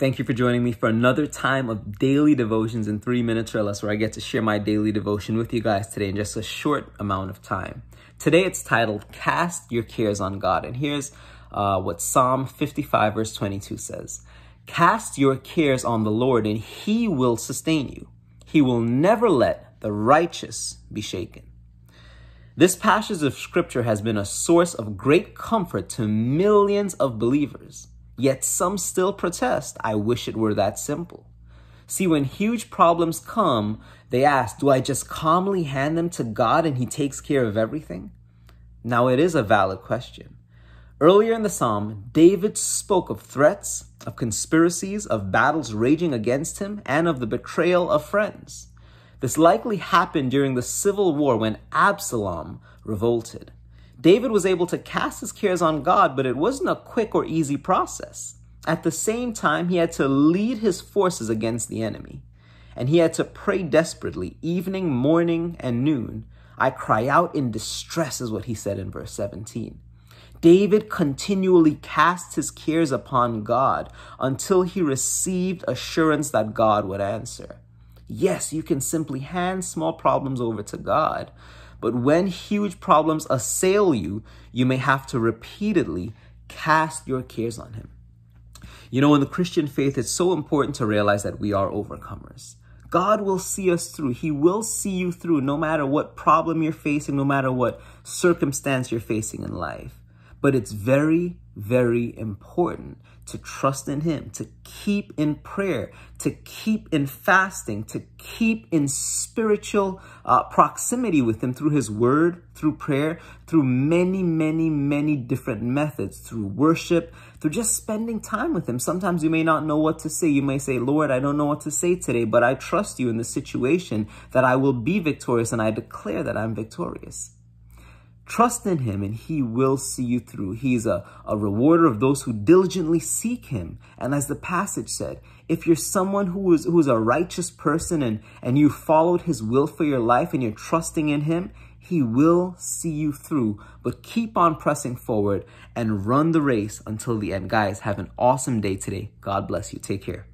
Thank you for joining me for another time of daily devotions in 3 minutes or less, where I get to share my daily devotion with you guys today in just a short amount of time. Today it's titled, Cast Your Cares on God. And here's what Psalm 55 verse 22 says. Cast your cares on the Lord and he will sustain you. He will never let the righteous be shaken. This passage of scripture has been a source of great comfort to millions of believers. Yet some still protest, I wish it were that simple. See, when huge problems come, they ask, do I just calmly hand them to God and he takes care of everything? Now, it is a valid question. Earlier in the psalm, David spoke of threats, of conspiracies, of battles raging against him, and of the betrayal of friends. This likely happened during the civil war when Absalom revolted. David was able to cast his cares on God, but it wasn't a quick or easy process. At the same time, he had to lead his forces against the enemy. And he had to pray desperately, evening, morning, and noon. I cry out in distress, is what he said in verse 17. David continually cast his cares upon God until he received assurance that God would answer. Yes, you can simply hand small problems over to God. But when huge problems assail you, you may have to repeatedly cast your cares on him. You know, in the Christian faith, it's so important to realize that we are overcomers. God will see us through. He will see you through no matter what problem you're facing, no matter what circumstance you're facing in life. But it's very, very important to trust in him, to keep in prayer, to keep in fasting, to keep in spiritual proximity with him through his word, through prayer, through many different methods, through worship, through just spending time with him. Sometimes you may not know what to say. You may say, Lord, I don't know what to say today, but I trust you in the situation that I will be victorious, and I declare that I'm victorious. Trust in him and he will see you through. He's a rewarder of those who diligently seek him. And as the passage said, if you're someone who is a righteous person and you followed his will for your life and you're trusting in him, he will see you through. But keep on pressing forward and run the race until the end. Guys, have an awesome day today. God bless you. Take care.